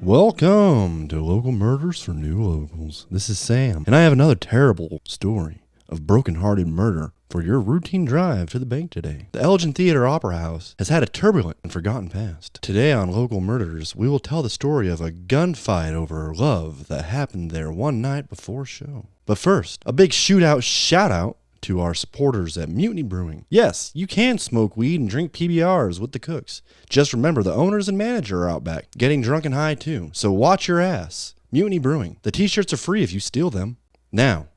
Welcome to Local Murders for New Locals. This is Sam, and I have another terrible story of broken-hearted murder for your routine drive to the bank today. The Elgin Theater Opera House has had a turbulent and forgotten past. Today on Local Murders, we will tell the story of a gunfight over love that happened there one night before show. But first, a big shout-out to our supporters at Mutiny Brewing. Yes, you can smoke weed and drink PBRs with the cooks. Just remember, the owners and manager are out back, getting drunk and high too. So watch your ass. Mutiny Brewing. The t-shirts are free if you steal them. Now,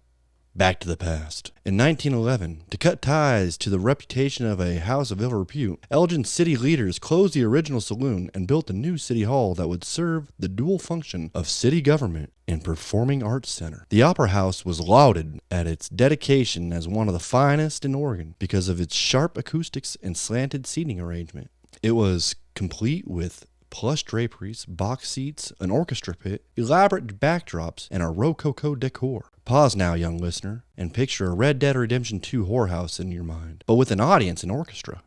back to the past. In 1911, to cut ties to the reputation of a house of ill repute, Elgin city leaders closed the original saloon and built a new city hall that would serve the dual function of city government and performing arts center. The Opera House was lauded at its dedication as one of the finest in Oregon because of its sharp acoustics and slanted seating arrangement. It was complete with plush draperies, box seats, an orchestra pit, elaborate backdrops, and a rococo decor. Pause now, young listener, and picture a Red Dead Redemption 2 whorehouse in your mind, but with an audience and orchestra.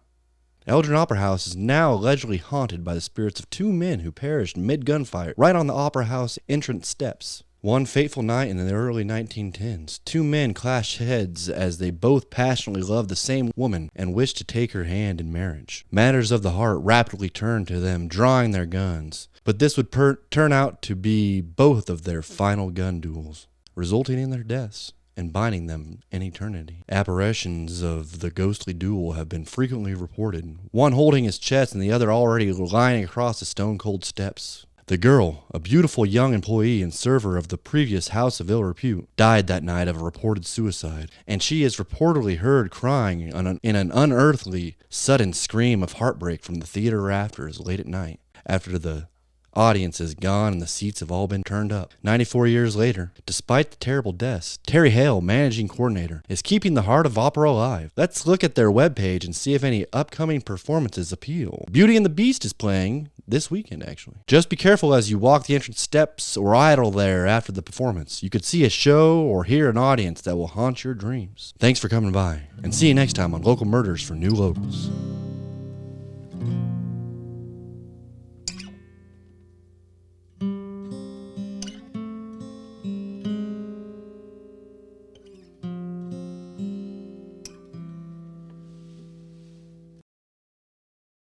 Elgin Opera House is now allegedly haunted by the spirits of two men who perished mid-gunfight right on the Opera House entrance steps. One fateful night in the early 1910s, two men clashed heads as they both passionately loved the same woman and wished to take her hand in marriage. Matters of the heart rapidly turned to them drawing their guns, but this would turn out to be both of their final gun duels, resulting in their deaths and binding them in eternity. Apparitions of the ghostly duel have been frequently reported, one holding his chest and the other already lying across the stone-cold steps. The girl, a beautiful young employee and server of the previous house of ill repute, died that night of a reported suicide, and she is reportedly heard crying in an unearthly, sudden scream of heartbreak from the theater rafters late at night, after the audience is gone and the seats have all been turned up. 94 years later, despite the terrible deaths, Terry Hale, managing coordinator, is keeping the heart of opera alive. Let's look at their webpage and see if any upcoming performances appeal. Beauty and the Beast is playing this weekend, actually. Just be careful as you walk the entrance steps or idle there after the performance. You could see a show or hear an audience that will haunt your dreams. Thanks for coming by, and see you next time on Local Murders for New Locals.